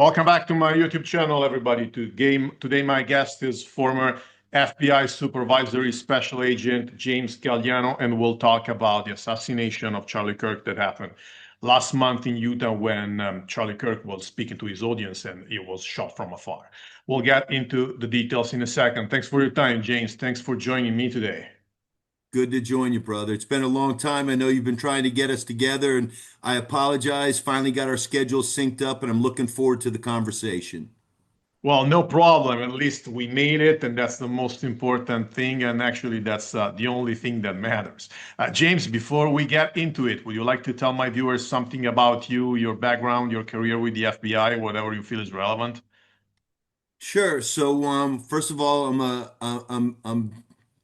Welcome back to my YouTube channel, everybody. Today, my guest is former FBI Supervisory Special Agent James Gagliano, and we'll talk about the assassination of Charlie Kirk that happened last month in Utah when Charlie Kirk was speaking to his audience and he was shot from afar. We'll get into the details in a second. Thanks for your time, James. Thanks for joining me today. Good to join you, brother. It's been a long time. I know you've been trying to get us together, and I apologize. Finally got our schedules synced up, and I'm looking forward to the conversation. Well, no problem. At least we made it, and that's the most important thing. And actually, that's the only thing that matters. James, before we get into it, would you like to tell my viewers something about you, your background, your career with the FBI, whatever you feel is relevant? Sure. First of all,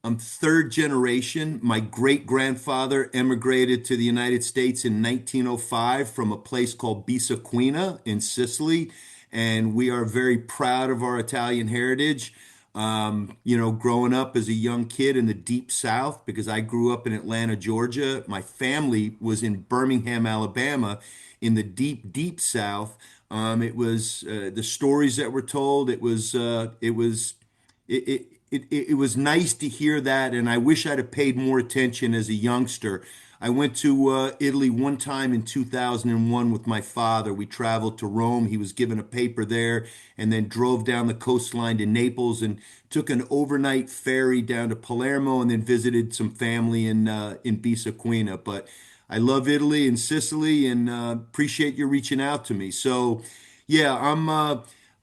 I'm third generation. My great grandfather emigrated to the United States in 1905 from a place called Bisa in Sicily, and we are very proud of our Italian heritage. Growing up as a young kid in the deep South, because I grew up in Atlanta, Georgia. My family was in Birmingham, Alabama, in the deep, deep South. It was the stories that were told. It was nice to hear that, and I wish I'd have paid more attention as a youngster. I went to Italy one time in 2001 with my father. We traveled to Rome. He was given a paper there, and then drove down the coastline to Naples and took an overnight ferry down to Palermo, and then visited some family in Bisa. But I love Italy and Sicily, and appreciate you reaching out to me. Yeah,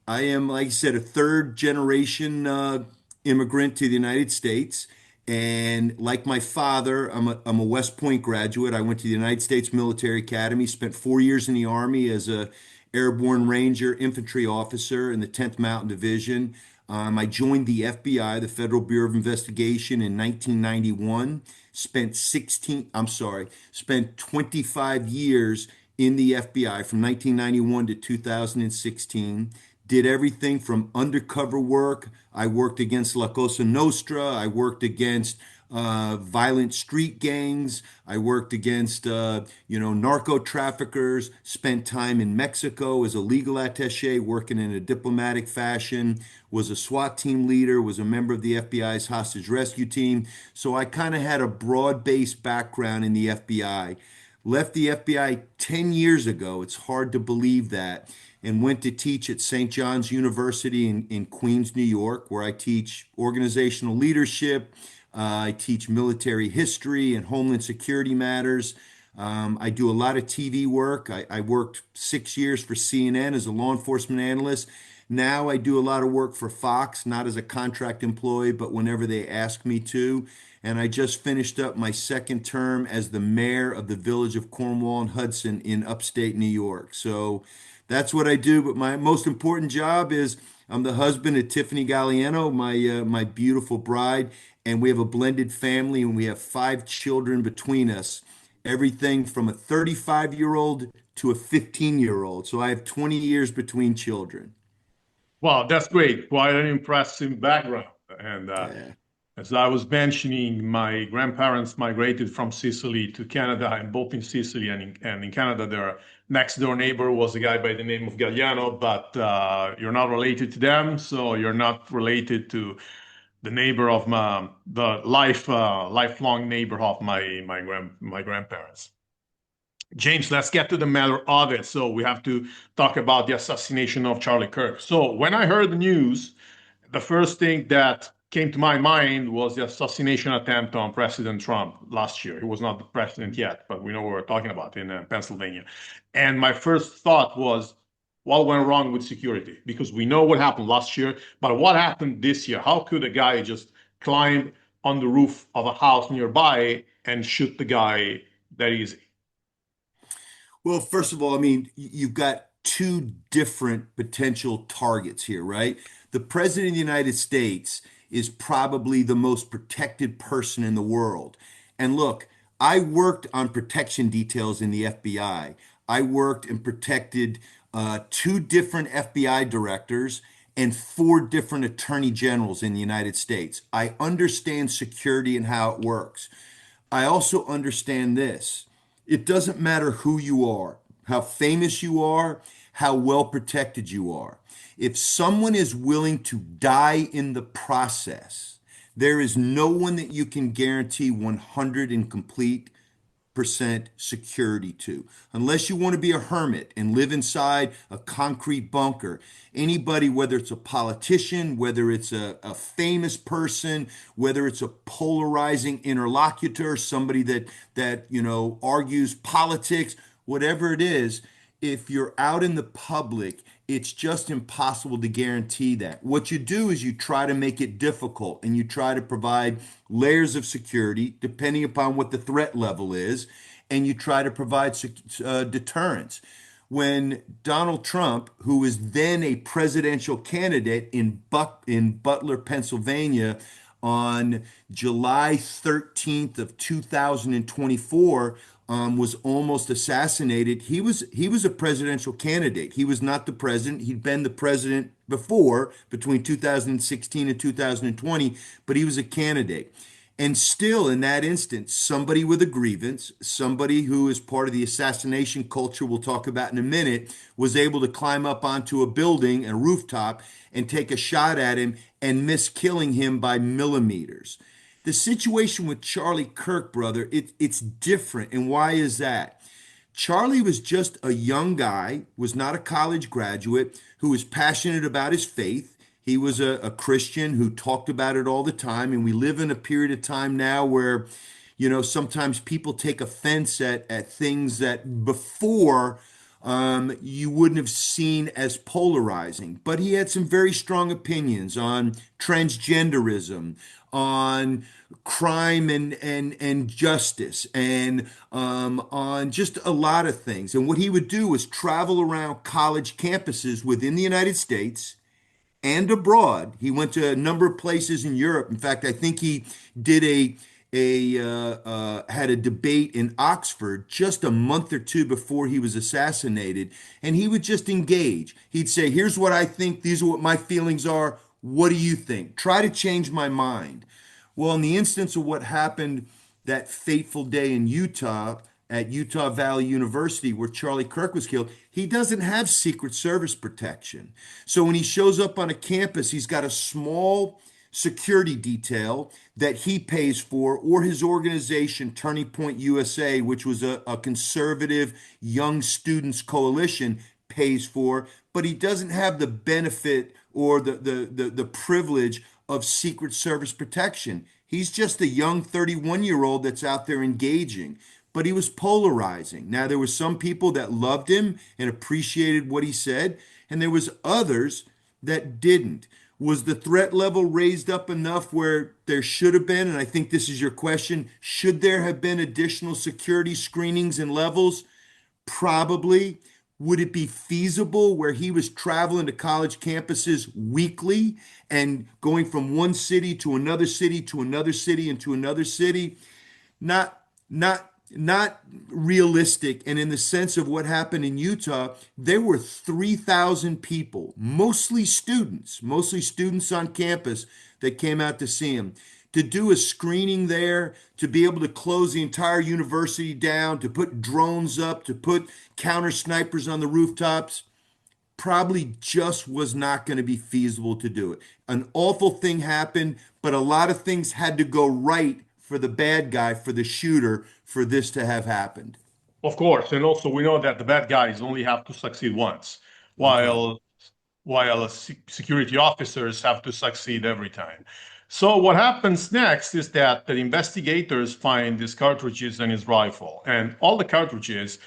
I am, like I said, a third generation immigrant to the United States. And like my father, I'm a West Point graduate. I went to the United States Military Academy, spent 4 years in the Army as a airborne ranger infantry officer in the 10th Mountain Division. I joined the FBI, the Federal Bureau of Investigation, in 1991. Spent 25 years in the FBI from 1991 to 2016. Did everything from undercover work. I worked against La Cosa Nostra. I worked against violent street gangs. I worked against, narco traffickers. Spent time in Mexico as a legal attaché, working in a diplomatic fashion. Was a SWAT team leader. Was a member of the FBI's hostage rescue team. So I kind of had a broad-based background in the FBI. Left the FBI 10 years ago. It's hard to believe that. And went to teach at St. John's University in Queens, New York, where I teach organizational leadership. I teach military history and homeland security matters. I do a lot of TV work. I worked 6 years for CNN as a law enforcement analyst. Now I do a lot of work for Fox, not as a contract employee, but whenever they ask me to. And I just finished up my second term as the mayor of the village of Cornwall and Hudson in upstate New York. So that's what I do. But my most important job is I'm the husband of Tiffany Galliano, my beautiful bride, and we have a blended family, and we have 5 children between us. Everything from a 35-year-old to a 15-year-old. So I have 20 years between children. Well, that's great. Quite an impressive background. And Yeah. as I was mentioning, my grandparents migrated from Sicily to Canada, and both in Sicily and in Canada, their next door neighbor was a guy by the name of Galliano, but you're not related to them, so you're not related to the neighbor of the lifelong neighbor of my grandparents. James, let's get to the matter of it. So we have to talk about the assassination of Charlie Kirk. So when I heard the news, the first thing that came to my mind was the assassination attempt on President Trump last year. He was not the president yet, but we know what we're talking about in Pennsylvania. And my first thought was, what went wrong with security? Because we know what happened last year, but what happened this year? How could a guy just climb on the roof of a house nearby and shoot the guy that easy? Well, first of all, I mean, you've got two different potential targets here, right? The President of the United States is probably the most protected person in the world. And look, I worked on protection details in the FBI. I worked and protected two different FBI directors and four different attorney generals in the United States. I understand security and how it works. I also understand this. It doesn't matter who you are, how famous you are, how well protected you are. If someone is willing to die in the process, there is no one that you can guarantee 100 and complete percent security to. Unless you want to be a hermit and live inside a concrete bunker. Anybody, whether it's a politician, whether it's a famous person, whether it's a polarizing interlocutor, somebody that argues politics, whatever it is, if you're out in the public, it's just impossible to guarantee that. What you do is you try to make it difficult and you try to provide layers of security depending upon what the threat level is, and you try to provide deterrence. When Donald Trump, who was then a presidential candidate in Butler, Pennsylvania, on July 13th of 2024, was almost assassinated. He was a presidential candidate. He was not the president. He'd been the president before, between 2016 and 2020, but he was a candidate. And still, in that instance, somebody with a grievance, somebody who is part of the assassination culture we'll talk about in a minute, was able to climb up onto a building, a rooftop, and take a shot at him and miss killing him by millimeters. The situation with Charlie Kirk, brother, it's different. And why is that? Charlie was just a young guy, was not a college graduate, who was passionate about his faith. He was a Christian who talked about it all the time. And we live in a period of time now where, sometimes people take offense at things that before you wouldn't have seen as polarizing. But he had some very strong opinions on transgenderism, on crime and justice, and on just a lot of things. And what he would do was travel around college campuses within the United States and abroad. He went to a number of places in Europe. In fact, I think he did had a debate in Oxford just a month or two before he was assassinated, and he would just engage. He'd say, "Here's what I think. These are what my feelings are. What do you think? Try to change my mind." Well, in the instance of what happened that fateful day in Utah, at Utah Valley University, where Charlie Kirk was killed, he doesn't have Secret Service protection. So when he shows up on a campus, he's got a small security detail that he pays for, or his organization, Turning Point USA, which was a conservative young students coalition, pays for, but he doesn't have the benefit or the privilege of Secret Service protection. He's just a young 31-year-old that's out there engaging, but he was polarizing. Now, there were some people that loved him and appreciated what he said, and there was others that didn't. Was the threat level raised up enough where there should have been? And I think this is your question. Should there have been additional security screenings and levels? Probably. Would it be feasible where he was traveling to college campuses weekly and going from one city to another city to another city and to another city? Not, not realistic. And in the sense of what happened in Utah, there were 3,000 people, mostly students on campus that came out to see him. To do a screening there, to be able to close the entire university down, to put drones up, to put counter snipers on the rooftops, probably just was not going to be feasible to do it. An awful thing happened, but a lot of things had to go right for the bad guy, for the shooter, for this to have happened. Of course, and also we know that the bad guys only have to succeed once, Okay. while security officers have to succeed every time. So what happens next is that the investigators find these cartridges in his rifle, and all the cartridges,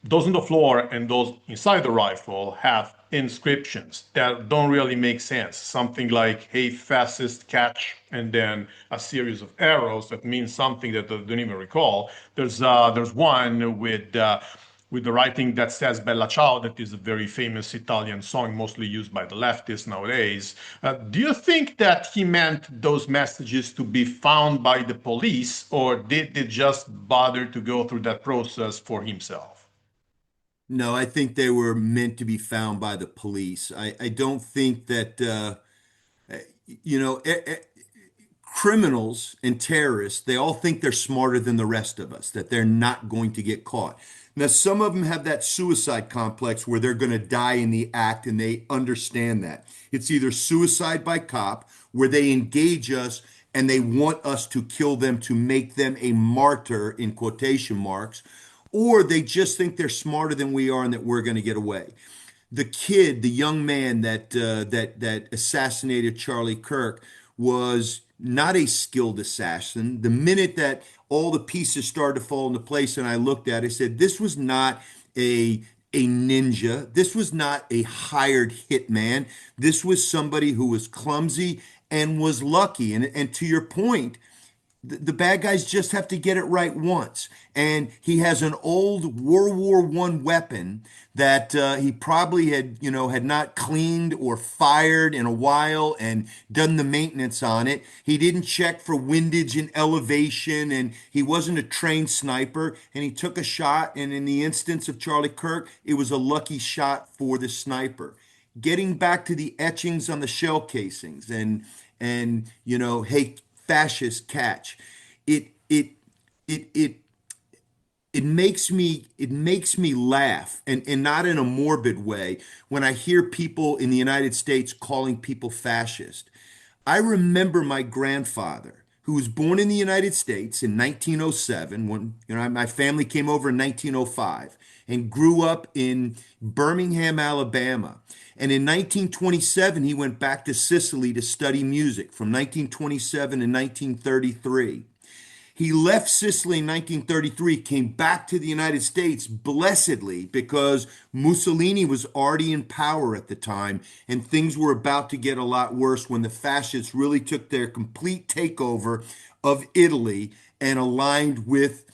those on the floor and those inside the rifle, have inscriptions that don't really make sense. Something like "Hey, fascist, catch," and then a series of arrows that mean something that I don't even recall. There's one with the writing that says "Bella Ciao," that is a very famous Italian song, mostly used by the leftists nowadays. Do you think that he meant those messages to be found by the police, or did they just bother to go through that process for himself? No, I think they were meant to be found by the police. I don't think that, you know, e- e- criminals and terrorists, they all think they're smarter than the rest of us, that they're not going to get caught. Now, some of them have that suicide complex where they're going to die in the act and they understand that. It's either suicide by cop, where they engage us and they want us to kill them to make them a martyr in quotation marks, or they just think they're smarter than we are and that we're going to get away. The kid, the young man that assassinated Charlie Kirk, was not a skilled assassin. The minute that all the pieces started to fall into place, and I looked at it, I said, "This was not a a ninja. This was not a hired hitman. This was somebody who was clumsy and was lucky." And to your point, the bad guys just have to get it right once. And he has an old World War I weapon that he probably had not cleaned or fired in a while and done the maintenance on it. He didn't check for windage and elevation, and he wasn't a trained sniper. And he took a shot, and in the instance of Charlie Kirk, it was a lucky shot for the sniper. Getting back to the etchings on the shell casings and hey, fascist catch. It it it it it makes me laugh, and not in a morbid way, when I hear people in the United States calling people fascist. I remember my grandfather, who was born in the United States in 1907, when my family came over in 1905, and grew up in Birmingham, Alabama. And in 1927, he went back to Sicily to study music from 1927 to 1933. He left Sicily in 1933, came back to the United States blessedly because Mussolini was already in power at the time, and things were about to get a lot worse when the fascists really took their complete takeover of Italy and aligned with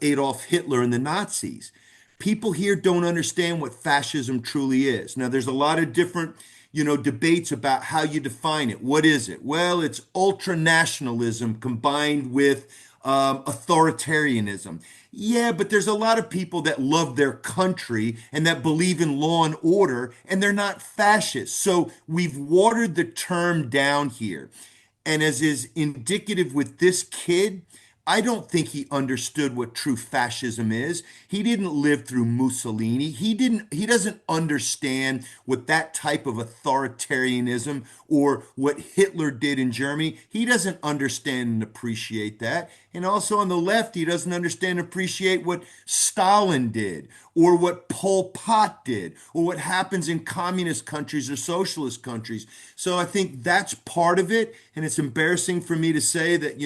Adolf Hitler and the Nazis. People here don't understand what fascism truly is. Now, there's a lot of different debates about how you define it. What is it? Well, it's ultra nationalism combined with authoritarianism. Yeah, but there's a lot of people that love their country and that believe in law and order, and they're not fascists. So we've watered the term down here. And as is indicative with this kid, I don't think he understood what true fascism is. He didn't live through Mussolini. He doesn't understand what that type of authoritarianism or what Hitler did in Germany. He doesn't understand and appreciate that. And also on the left, he doesn't understand and appreciate what Stalin did or what Pol Pot did or what happens in communist countries or socialist countries. So I think that's part of it. And it's embarrassing for me to say that,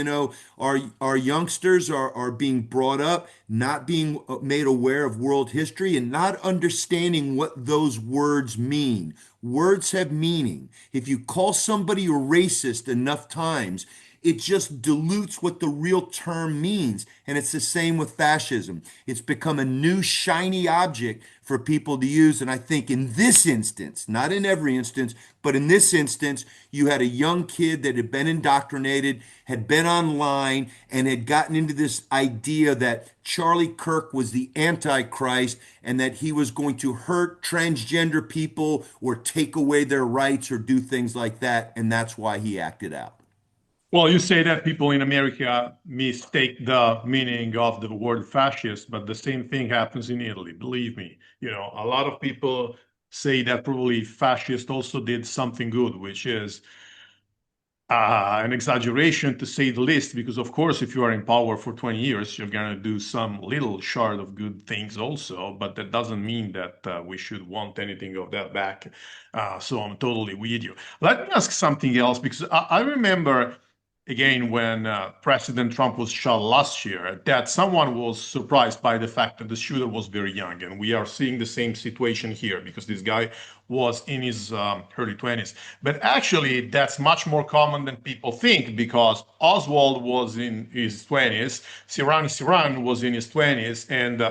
our youngsters are being brought up, not being made aware of world history and not understanding what those words mean. Words have meaning. If you call somebody a racist enough times, it just dilutes what the real term means. And it's the same with fascism. It's become a new shiny object for people to use. And I think in this instance, not in every instance, but in this instance, you had a young kid that had been indoctrinated, had been online, and had gotten into this idea that Charlie Kirk was the Antichrist and that he was going to hurt transgender people or take away their rights or do things like that. And that's why he acted out. Well, you say that people in America mistake the meaning of the word fascist, but the same thing happens in Italy. Believe me, a lot of people say that probably fascist also did something good, which is an exaggeration to say the least, because of course, if you are in power for 20 years, you're going to do some little shard of good things also, but that doesn't mean that we should want anything of that back. So I'm totally with you. Let me ask something else, because I remember again when President Trump was shot last year, that someone was surprised by the fact that the shooter was very young. And we are seeing the same situation here because this guy was in his early 20s. But actually, that's much more common than people think because Oswald was in his 20s, Siran was in his 20s, and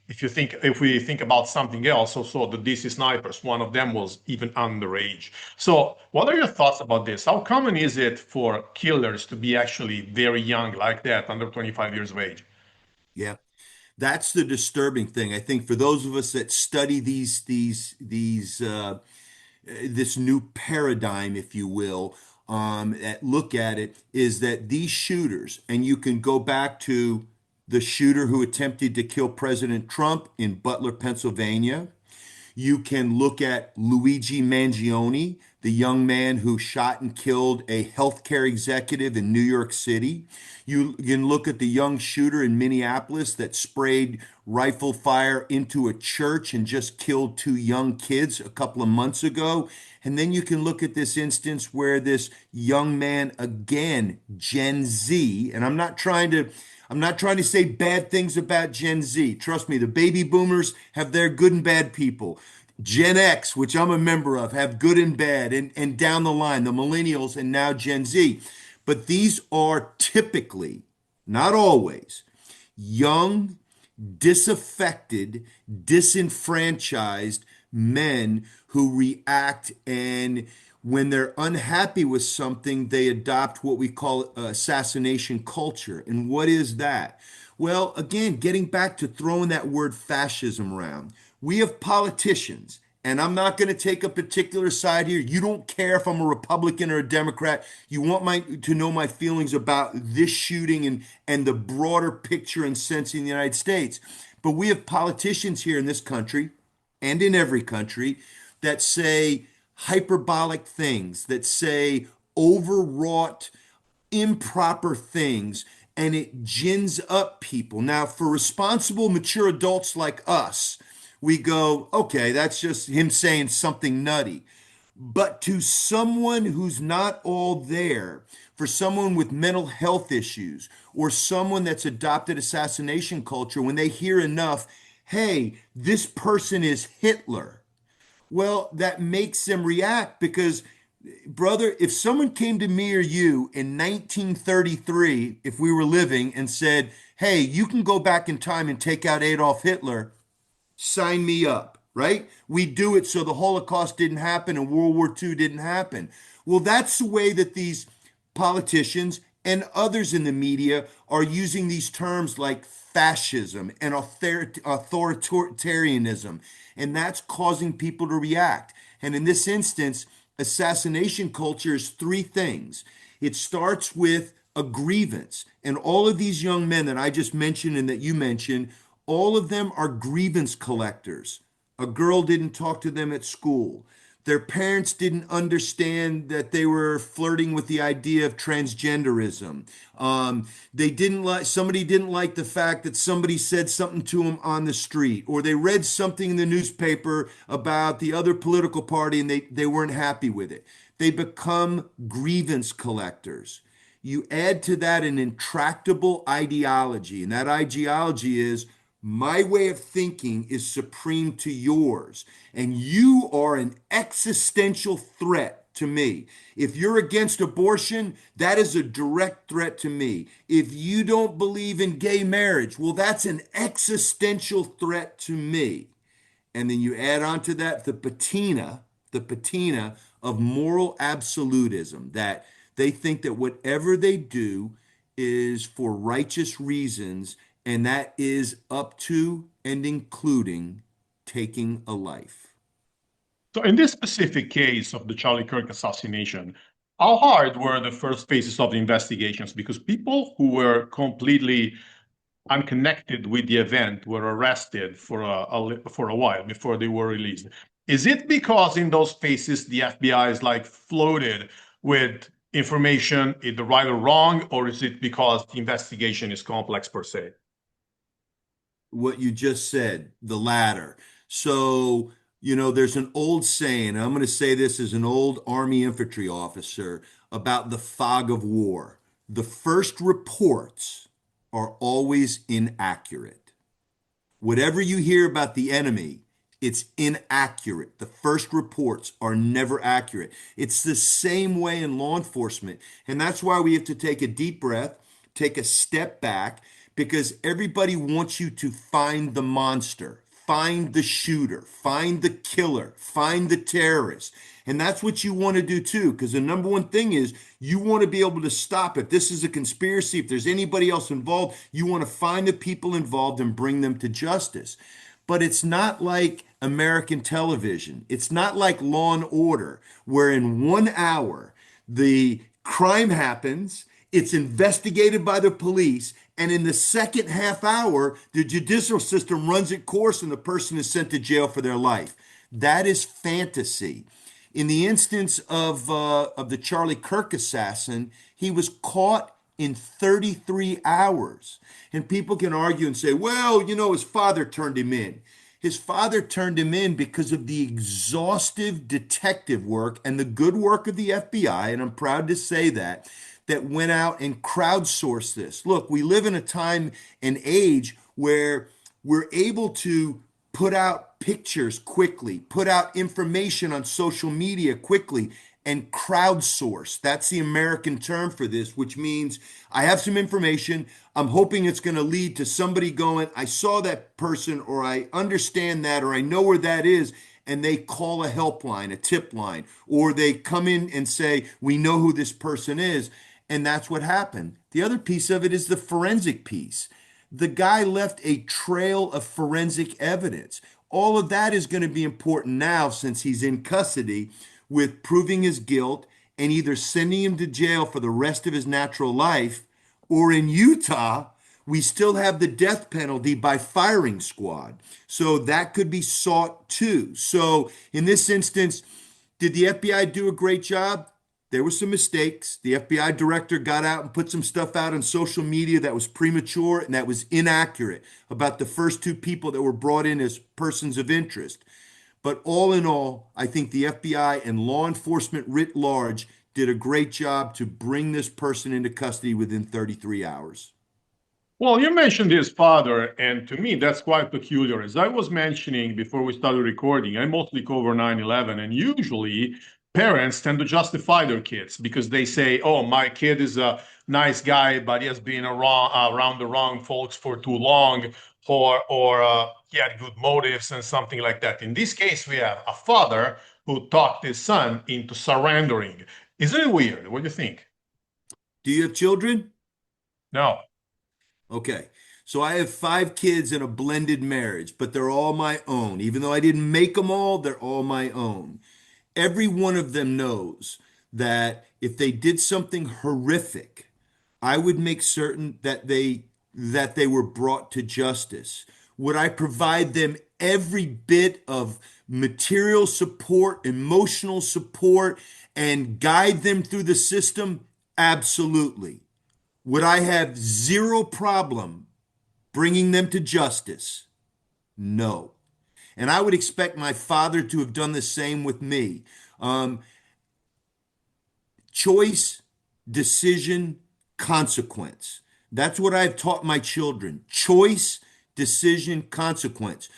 if we think about something else, also the DC snipers, one of them was even underage. So, what are your thoughts about this? How common is it for killers to be actually very young like that, under 25 years of age? Yeah. That's the disturbing thing. I think for those of us that study this new paradigm, if you will, that look at it, is that these shooters, and you can go back to the shooter who attempted to kill President Trump in Butler, Pennsylvania. You can look at Luigi Mangione, the young man who shot and killed a healthcare executive in New York City. You can look at the young shooter in Minneapolis that sprayed rifle fire into a church and just killed two young kids a couple of months ago. And then you can look at this instance where this young man, again, Gen Z, and I'm not trying to say bad things about Gen Z. Trust me, the baby boomers have their good and bad people. Gen X, which I'm a member of, have good and bad, and down the line, the millennials and now Gen Z. But these are typically, not always, young, disaffected, disenfranchised men who react, and when they're unhappy with something, they adopt what we call assassination culture. And what is that? Well, again, getting back to throwing that word fascism around, we have politicians, and I'm not going to take a particular side here. You don't care if I'm a Republican or a Democrat. You want to know my feelings about this shooting and the broader picture and sense in the United States. But we have politicians here in this country and in every country that say hyperbolic things, that say overwrought, improper things, and it gins up people. Now, for responsible, mature adults like us, we go, okay, that's just him saying something nutty. But to someone who's not all there, for someone with mental health issues, or someone that's adopted assassination culture, when they hear enough, hey, this person is Hitler, well, that makes them react because, brother, if someone came to me or you in 1933, if we were living, and said, hey, you can go back in time and take out Adolf Hitler, sign me up, right? We do it so the Holocaust didn't happen and World War II didn't happen. Well, that's the way that these politicians and others in the media are using these terms like fascism and authoritarianism, and that's causing people to react. And in this instance, assassination culture is three things. It starts with a grievance, and all of these young men that I just mentioned and that you mentioned, all of them are grievance collectors. A girl didn't talk to them at school. Their parents didn't understand that they were flirting with the idea of transgenderism. They didn't like somebody didn't like the fact that somebody said something to them on the street, or they read something in the newspaper about the other political party and they weren't happy with it. They become grievance collectors. You add to that an intractable ideology, and that ideology is my way of thinking is supreme to yours, and you are an existential threat to me. If you're against abortion, that is a direct threat to me. If you don't believe in gay marriage, well, that's an existential threat to me. And then you add on to that the patina of moral absolutism, that they think that whatever they do is for righteous reasons, and that is up to and including taking a life. So in this specific case of the Charlie Kirk assassination, how hard were the first phases of the investigations? Because people who were completely unconnected with the event were arrested for a while before they were released. Is it because in those phases the FBI is like floated with information either right or wrong, or is it because the investigation is complex per se? What you just said, the latter. So, there's an old saying, and I'm going to say this as an old Army infantry officer, about the fog of war. The first reports are always inaccurate. Whatever you hear about the enemy, it's inaccurate. The first reports are never accurate. It's the same way in law enforcement. And that's why we have to take a deep breath, take a step back, because everybody wants you to find the monster, find the shooter, find the killer, find the terrorist. And that's what you want to do too, because the number one thing is you want to be able to stop if this is a conspiracy, if there's anybody else involved, you want to find the people involved and bring them to justice. But it's not like American television. It's not like Law and Order, where in 1 hour the crime happens, it's investigated by the police, And in the second half hour, the judicial system runs its course and the person is sent to jail for their life. That is fantasy. In the instance of the Charlie Kirk assassin, he was caught in 33 hours. And people can argue and say, well, his father turned him in. His father turned him in because of the exhaustive detective work and the good work of the FBI, and I'm proud to say that went out and crowdsourced this. Look, we live in a time and age where we're able to put out pictures quickly, put out information on social media quickly, and crowdsource. That's the American term for this, which means I have some information. I'm hoping it's going to lead to somebody going, I saw that person, or I understand that, or I know where that is. And they call a helpline, a tip line, or they come in and say, we know who this person is. And that's what happened. The other piece of it is the forensic piece. The guy left a trail of forensic evidence. All of that is going to be important now since he's in custody with proving his guilt and either sending him to jail for the rest of his natural life, or in Utah, we still have the death penalty by firing squad. So that could be sought too. So in this instance, did the FBI do a great job? There were some mistakes. The FBI director got out and put some stuff out on social media that was premature and that was inaccurate about the first two people that were brought in as persons of interest. But all in all, I think the FBI and law enforcement writ large did a great job to bring this person into custody within 33 hours. Well, you mentioned his father, and to me, that's quite peculiar. As I was mentioning before we started recording, I mostly cover 9/11, and usually parents tend to justify their kids because they say, oh, my kid is a nice guy, but he has been around the wrong folks for too long, or he had good motives and something like that. In this case, we have a father who talked his son into surrendering. Isn't it weird? What do you think? Do you have children? No. Okay. So I have 5 kids in a blended marriage, but they're all my own. Even though I didn't make them all, they're all my own. Every one of them knows that if they did something horrific, I would make certain that they were brought to justice. Would I provide them every bit of material support, emotional support, and guide them through the system? Absolutely. Would I have zero problem bringing them to justice? No. And I would expect my father to have done the same with me. Um, Choice, decision, consequence. That's what I've taught my children. Choice, decision, consequence.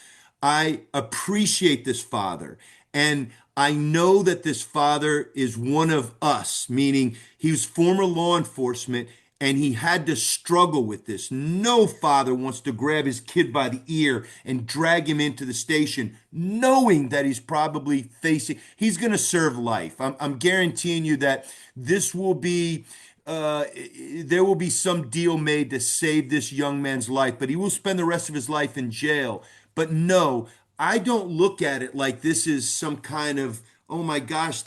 I appreciate this father. And I know that this father is one of us, meaning he was former law enforcement and he had to struggle with this. No father wants to grab his kid by the ear and drag him into the station, knowing that he's probably he's going to serve life. I'm guaranteeing you that this will be, there will be some deal made to save this young man's life, but he will spend the rest of his life in jail. But no, I don't look at it like this is some kind of, oh my gosh,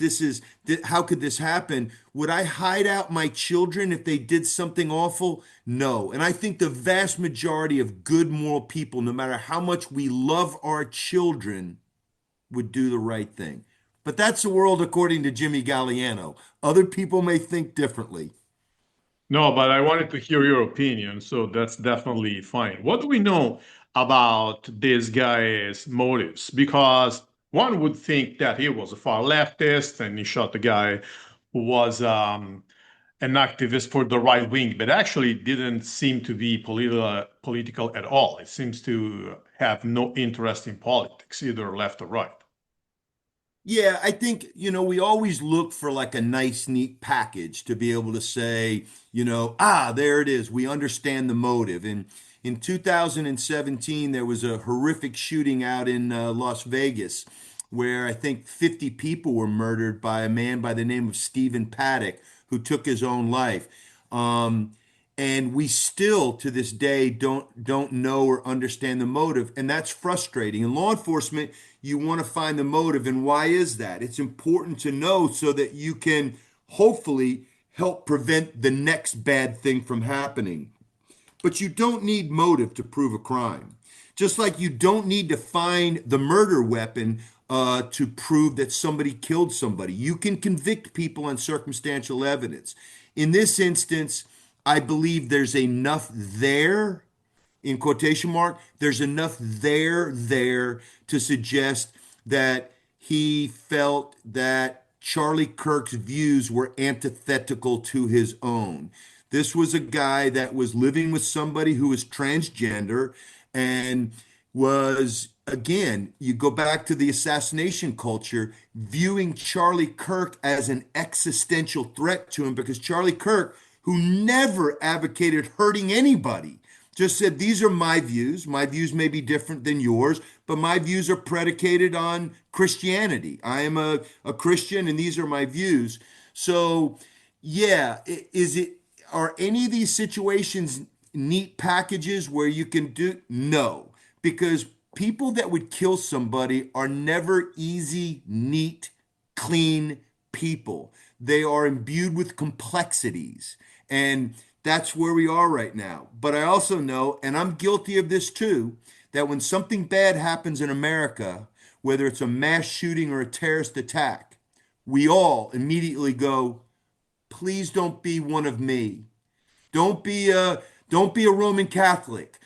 how could this happen? Would I hide out my children if they did something awful? No. And I think the vast majority of good moral people, no matter how much we love our children, would do the right thing. But that's the world according to Jimmy Galliano. Other people may think differently. No, but I wanted to hear your opinion, so that's definitely fine. What do we know about this guy's motives? Because one would think that he was a far leftist and he shot the guy who was an activist for the right wing, but actually didn't seem to be political at all. It seems to have no interest in politics, either left or right. Yeah, I think, we always look for like a nice, neat package to be able to say, there it is. We understand the motive. And in 2017, there was a horrific shooting out in Las Vegas where I think 50 people were murdered by a man by the name of Stephen Paddock who took his own life. Um, and we still to this day don't know or understand the motive, and that's frustrating. In law enforcement, you want to find the motive, and why is that? It's important to know so that you can hopefully help prevent the next bad thing from happening. but you don't need motive to prove a crime. Just like you don't need to find the murder weapon to prove that somebody killed somebody. You can convict people on circumstantial evidence. In this instance, I believe there's enough there, in quotation mark, there's enough there to suggest that he felt that Charlie Kirk's views were antithetical to his own. This was a guy that was living with somebody who was transgender and was, again, you go back to the assassination culture, viewing Charlie Kirk as an existential threat to him because Charlie Kirk, who never advocated hurting anybody, just said, these are my views. My views may be different than yours, but my views are predicated on Christianity. I am a Christian, and these are my views. So, yeah, are any of these situations neat packages where you can do? No, because people that would kill somebody are never easy, neat, clean people. They are imbued with complexities. And that's where we are right now. But I also know, and I'm guilty of this too, that when something bad happens in America, whether it's a mass shooting or a terrorist attack, we all immediately go, please don't be one of me. Don't be a Roman Catholic.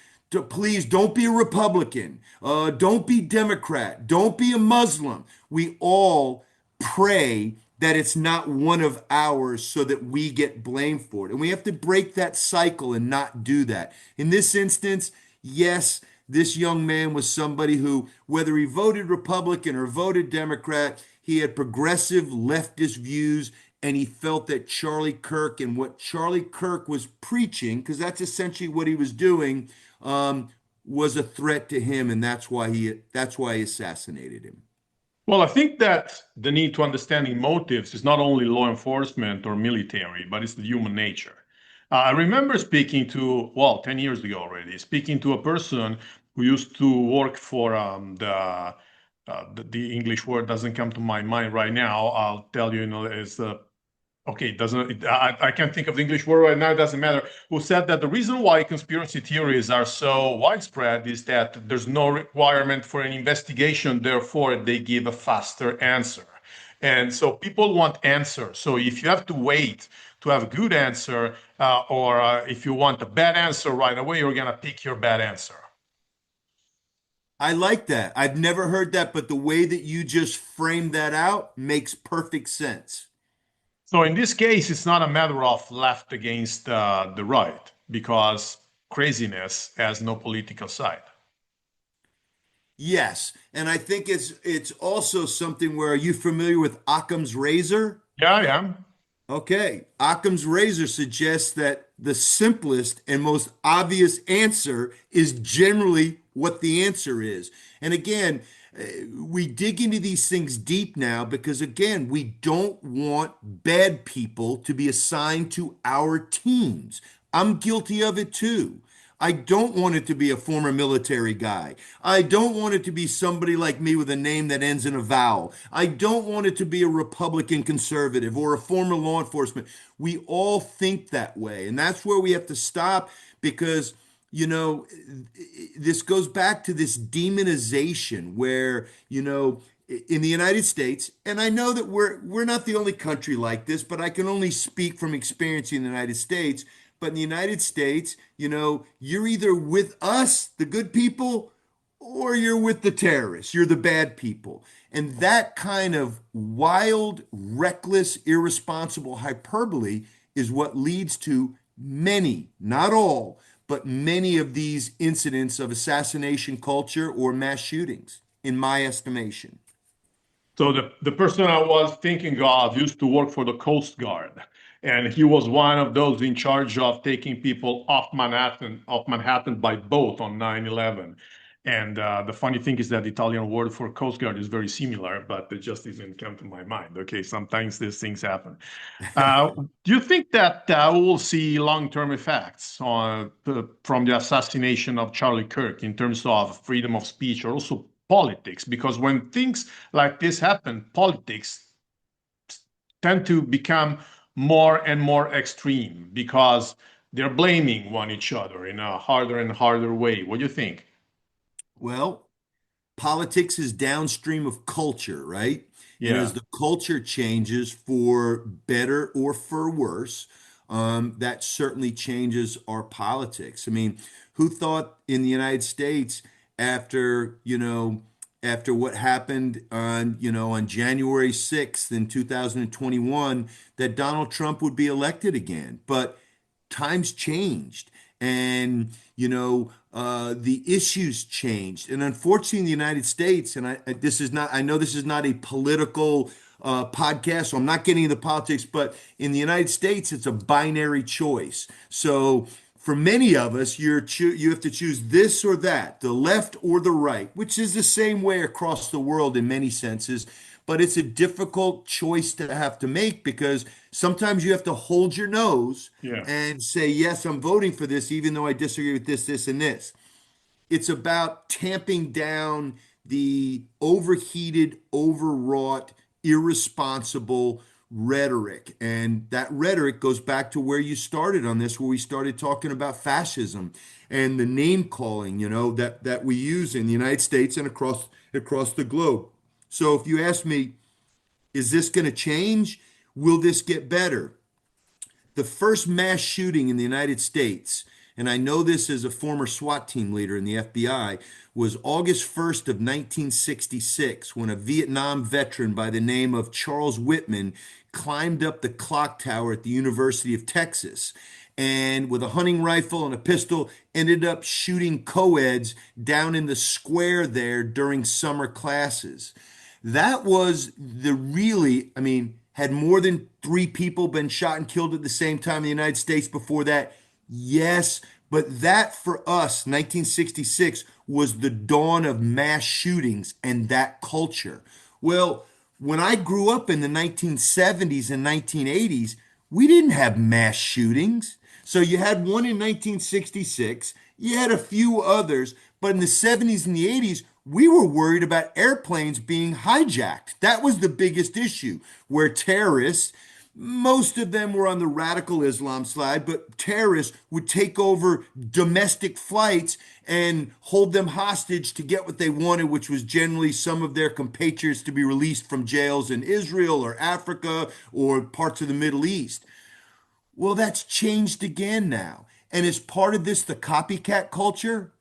Please don't be a Republican. Don't be Democrat. Don't be a Muslim. We all pray that it's not one of ours so that we get blamed for it. And we have to break that cycle and not do that. In this instance, yes, this young man was somebody who, whether he voted Republican or voted Democrat, he had progressive leftist views, and he felt that Charlie Kirk and what Charlie Kirk was preaching, because that's essentially what he was doing, was a threat to him, and that's why he assassinated him. Well, I think that the need to understanding motives is not only law enforcement or military, but it's the human nature. I remember speaking to, well, 10 years ago already, speaking to a person who used to work for the English word doesn't come to my mind right now. I'll tell you, is the okay, it doesn't I can't think of the English word right now, it doesn't matter, who said that the reason why conspiracy theories are so widespread is that there's no requirement for an investigation, therefore they give a faster answer. And so people want answers. So if you have to wait to have a good answer, or if you want a bad answer right away, you're going to pick your bad answer. I like that. I've never heard that, but the way that you just framed that out makes perfect sense. So in this case, it's not a matter of left against the right, because craziness has no political side. Yes, and I think it's also something where, are you familiar with Occam's razor? Yeah, I am. Okay, Occam's razor suggests that the simplest and most obvious answer is generally what the answer is. And again, we dig into these things deep now because, again, we don't want bad people to be assigned to our teams. I'm guilty of it too. I don't want it to be a former military guy. I don't want it to be somebody like me with a name that ends in a vowel. I don't want it to be a Republican conservative or a former law enforcement. We all think that way. And that's where we have to stop because, this goes back to this demonization where, in the United States, and I know that we're not the only country like this, but I can only speak from experience in the United States. But in the United States, you're either with us, the good people, or you're with the terrorists. You're the bad people. And that kind of wild, reckless, irresponsible hyperbole is what leads to many, not all, but many of these incidents of assassination culture or mass shootings, in my estimation. So the person I was thinking of used to work for the Coast Guard, and he was one of those in charge of taking people off Manhattan by boat on 9/11. And the funny thing is that the Italian word for Coast Guard is very similar, but it just didn't come to my mind. Okay, sometimes these things happen. Do you think that we will see long-term effects from the assassination of Charlie Kirk in terms of freedom of speech or also politics? Because when things like this happen, politics tend to become more and more extreme because they're blaming one each other in a harder and harder way. What do you think? Well, politics is downstream of culture, right? And as Yeah, the culture changes for better or for worse, that certainly changes our politics. I mean, who thought in the United States after, after what happened on, on January 6th in 2021, that Donald Trump would be elected again? But times changed, and the issues changed, and unfortunately in the United States, and this is not, I know this is not a political podcast, so I'm not getting into politics, but in the United States it's a binary choice. So for many of us, you have to choose this or that, the left or the right, which is the same way across the world in many senses. But it's a difficult choice to have to make, because sometimes you have to hold your nose yeah. and say, yes, I'm voting for this, even though I disagree with this, this, and this. It's about tamping down the overheated, overwrought, irresponsible rhetoric. And that rhetoric goes back to where you started on this, where we started talking about fascism and the name calling, that we use in the United States and across the globe. So if you ask me, is this going to change? Will this get better? The first mass shooting in the United States, and I know this as a former SWAT team leader in the FBI, was August 1st of 1966, when a Vietnam veteran by the name of Charles Whitman climbed up the clock tower at the University of Texas, and with a hunting rifle and a pistol ended up shooting co-eds down in the square there during summer classes. That was the really, I mean, had more than three people been shot and killed at the same time in the United States before that? Yes. But that for us, 1966, was the dawn of mass shootings and that culture. Well, when I grew up in the 1970s and 1980s, we didn't have mass shootings. So you had one in 1966, you had a few others, but in the 70s and the 80s, we were worried about airplanes being hijacked. That was the biggest issue, where terrorists, most of them were on the radical Islam side, but terrorists would take over domestic flights and hold them hostage to get what they wanted, which was generally some of their compatriots to be released from jails in Israel or Africa or parts of the Middle East. Well, that's changed again now. And is part of this the copycat culture?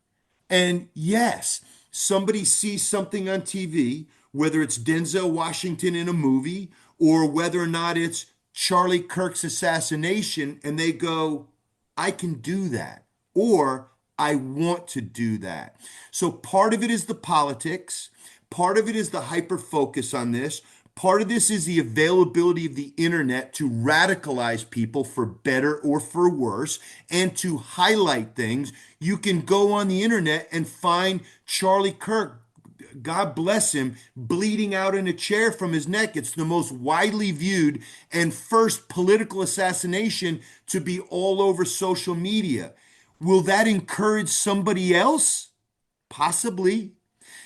And yes, somebody sees something on TV, whether it's Denzel Washington in a movie or whether or not it's Charlie Kirk's assassination, and they go, I can do that, or I want to do that. So part of it is the politics, part of it is the hyper focus on this. Part of this is the availability of the internet to radicalize people for better or for worse and to highlight things. You can go on the internet and find Charlie Kirk, God bless him, bleeding out in a chair from his neck. It's the most widely viewed and first political assassination to be all over social media. Will that encourage somebody else? Possibly.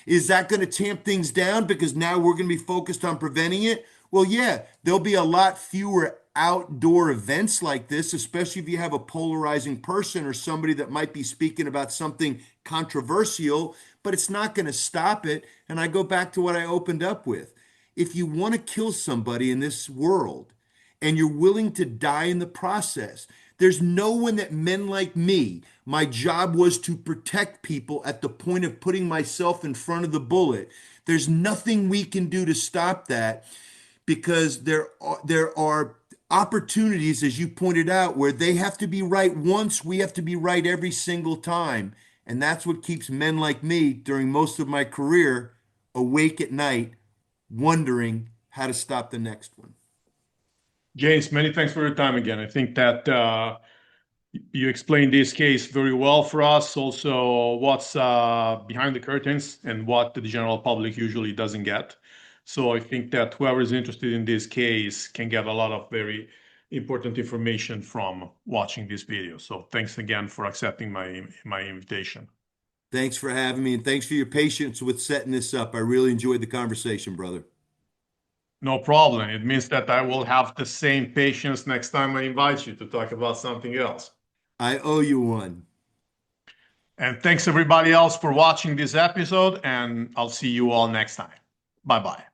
Is that going to tamp things down because now we're going to be focused on preventing it? Well, yeah, there'll be a lot fewer outdoor events like this, especially if you have a polarizing person or somebody that might be speaking about something controversial, but it's not going to stop it. And I go back to what I opened up with. If you want to kill somebody in this world and you're willing to die in the process, there's no one that men like me, my job was to protect people at the point of putting myself in front of the bullet. There's nothing we can do to stop that, because there are opportunities, as you pointed out, where they have to be right once, we have to be right every single time. And that's what keeps men like me during most of my career awake at night, wondering how to stop the next one. James, many thanks for your time again. I think that you explained this case very well for us. Also, what's behind the curtains and what the general public usually doesn't get. So I think that whoever is interested in this case can get a lot of very important information from watching this video. So thanks again for accepting my invitation. Thanks for having me, and thanks for your patience with setting this up. I really enjoyed the conversation, brother. No problem. It means that I will have the same patience next time I invite you to talk about something else. I owe you one. And thanks everybody else for watching this episode, and I'll see you all next time. Bye bye.